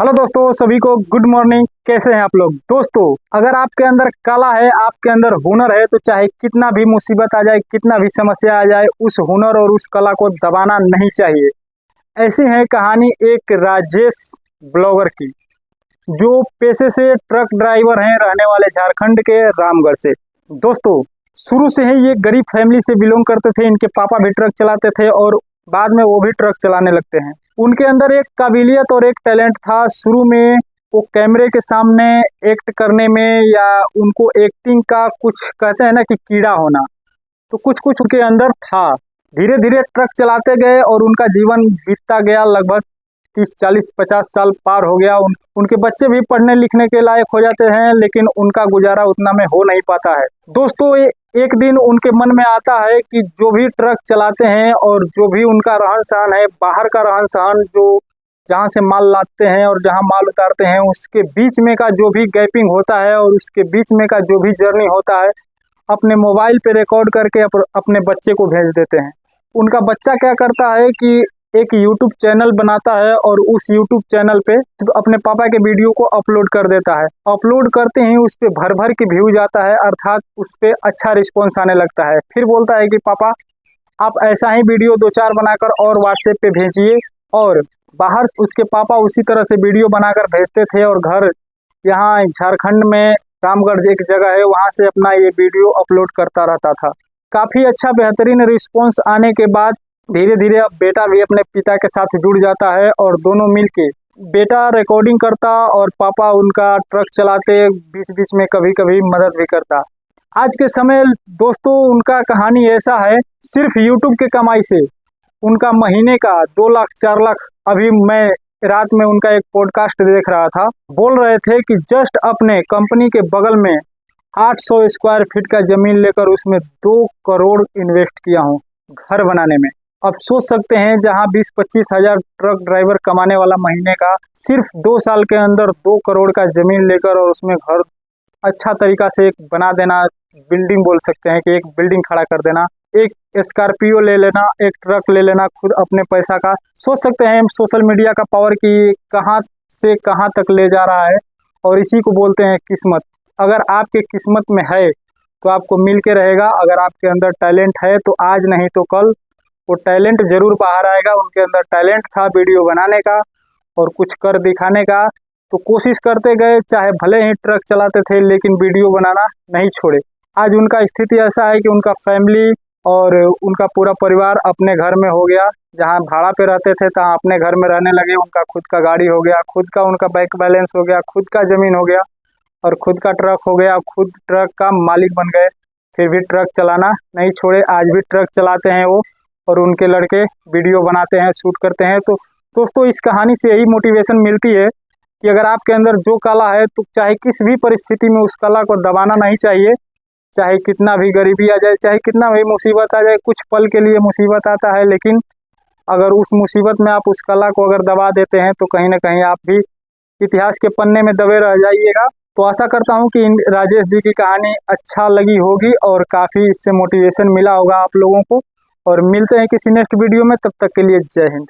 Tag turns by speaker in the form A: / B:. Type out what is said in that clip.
A: Hello दोस्तों, सभी को गुड मॉर्निंग। कैसे हैं आप लोग दोस्तों? अगर आपके अंदर कला है, आपके अंदर हुनर है, तो चाहे कितना भी मुसीबत आ जाए, कितना भी समस्या आ जाए, उस हुनर और उस कला को दबाना नहीं चाहिए। ऐसी है कहानी एक राजेश ब्लॉगर की, जो पेशे से ट्रक ड्राइवर हैं, रहने वाले झारखंड के रामगढ़ से। दोस्तों, शुरू से ही ये गरीब फैमिली से बिलोंग करते थे। इनके पापा भी ट्रक चलाते थे और बाद में वो भी ट्रक चलाने लगते हैं। उनके अंदर एक काबिलियत और एक टैलेंट था। शुरू में वो कैमरे के सामने एक्ट करने में, या उनको एक्टिंग का कुछ कहते हैं ना कि कीड़ा होना, तो कुछ कुछ उनके अंदर था। धीरे धीरे ट्रक चलाते गए और उनका जीवन बीतता गया। लगभग 30 40 50 साल पार हो गया। उनके बच्चे भी पढ़ने लिखने के लायक हो जाते हैं, लेकिन उनका गुजारा उतना में हो नहीं पाता है। दोस्तों, एक दिन उनके मन में आता है कि जो भी ट्रक चलाते हैं और जो भी उनका रहन सहन है, बाहर का रहन सहन, जो जहाँ से माल लाते हैं और जहाँ माल उतारते हैं, उसके बीच में का जो भी गैपिंग होता है और उसके बीच में का जो भी जर्नी होता है, अपने मोबाइल पे रिकॉर्ड करके अपने बच्चे को भेज देते हैं। उनका बच्चा क्या करता है कि एक यूट्यूब चैनल बनाता है और उस यूट्यूब चैनल पे अपने पापा के वीडियो को अपलोड कर देता है। अपलोड करते ही उस पे भर भर के व्यूज आता है, अर्थात उस पे अच्छा रिस्पॉन्स आने लगता है। फिर बोलता है कि पापा, आप ऐसा ही वीडियो 2 4 बनाकर और व्हाट्सएप पे भेजिए। और बाहर उसके पापा उसी तरह से वीडियो बनाकर भेजते थे और घर यहाँ झारखंड में रामगढ़ एक जगह है, वहाँ से अपना ये वीडियो अपलोड करता रहता था। काफ़ी अच्छा बेहतरीन रिस्पॉन्स आने के बाद धीरे धीरे अब बेटा भी अपने पिता के साथ जुड़ जाता है और दोनों मिलके, बेटा रिकॉर्डिंग करता और पापा उनका ट्रक चलाते, बीच बीच में कभी कभी मदद भी करता। आज के समय दोस्तों, उनका कहानी ऐसा है, सिर्फ यूट्यूब के कमाई से उनका महीने का 2 लाख 4 लाख। अभी मैं रात में उनका एक पॉडकास्ट देख रहा था, बोल रहे थे कि जस्ट अपने कंपनी के बगल में 800 स्क्वायर फीट का जमीन लेकर उसमें 2 करोड़ इन्वेस्ट किया हूँ घर बनाने में। अब सोच सकते हैं, जहां 20-25 हज़ार ट्रक ड्राइवर कमाने वाला महीने का, सिर्फ 2 साल के अंदर 2 करोड़ का जमीन लेकर और उसमें घर अच्छा तरीका से एक बना देना, बिल्डिंग बोल सकते हैं कि एक बिल्डिंग खड़ा कर देना, एक स्कॉर्पियो ले लेना, एक ट्रक ले लेना खुद अपने पैसा का। सोच सकते हैं सोशल मीडिया का पावर की कहाँ से कहाँ तक ले जा रहा है। और इसी को बोलते हैं किस्मत। अगर आपके किस्मत में है तो आपको मिल के रहेगा। अगर आपके अंदर टैलेंट है तो आज नहीं तो कल वो टैलेंट जरूर बाहर आएगा। उनके अंदर टैलेंट था वीडियो बनाने का और कुछ कर दिखाने का, तो कोशिश करते गए। चाहे भले ही ट्रक चलाते थे, लेकिन वीडियो बनाना नहीं छोड़े। आज उनका स्थिति ऐसा है कि उनका फैमिली और उनका पूरा परिवार अपने घर में हो गया। जहां भाड़ा पे रहते थे तहाँ अपने घर में रहने लगे। उनका खुद का गाड़ी हो गया, खुद का उनका बैंक बैलेंस हो गया, खुद का ज़मीन हो गया और खुद का ट्रक हो गया। खुद ट्रक का मालिक बन गए। फिर भी ट्रक चलाना नहीं छोड़े। आज भी ट्रक चलाते हैं वो, और उनके लड़के वीडियो बनाते हैं, शूट करते हैं। तो दोस्तों, इस कहानी से यही मोटिवेशन मिलती है कि अगर आपके अंदर जो कला है, तो चाहे किस भी परिस्थिति में उस कला को दबाना नहीं चाहिए। चाहे कितना भी गरीबी आ जाए, चाहे कितना भी मुसीबत आ जाए, कुछ पल के लिए मुसीबत आता है, लेकिन अगर उस मुसीबत में आप उस कला को अगर दबा देते हैं, तो कहीं ना कहीं आप भी इतिहास के पन्ने में दबे रह जाइएगा। तो आशा करता हूँ कि राजेश जी की कहानी अच्छा लगी होगी और काफ़ी इससे मोटिवेशन मिला होगा आप लोगों को। और मिलते हैं किसी नेक्स्ट वीडियो में, तब तक के लिए जय हिंद।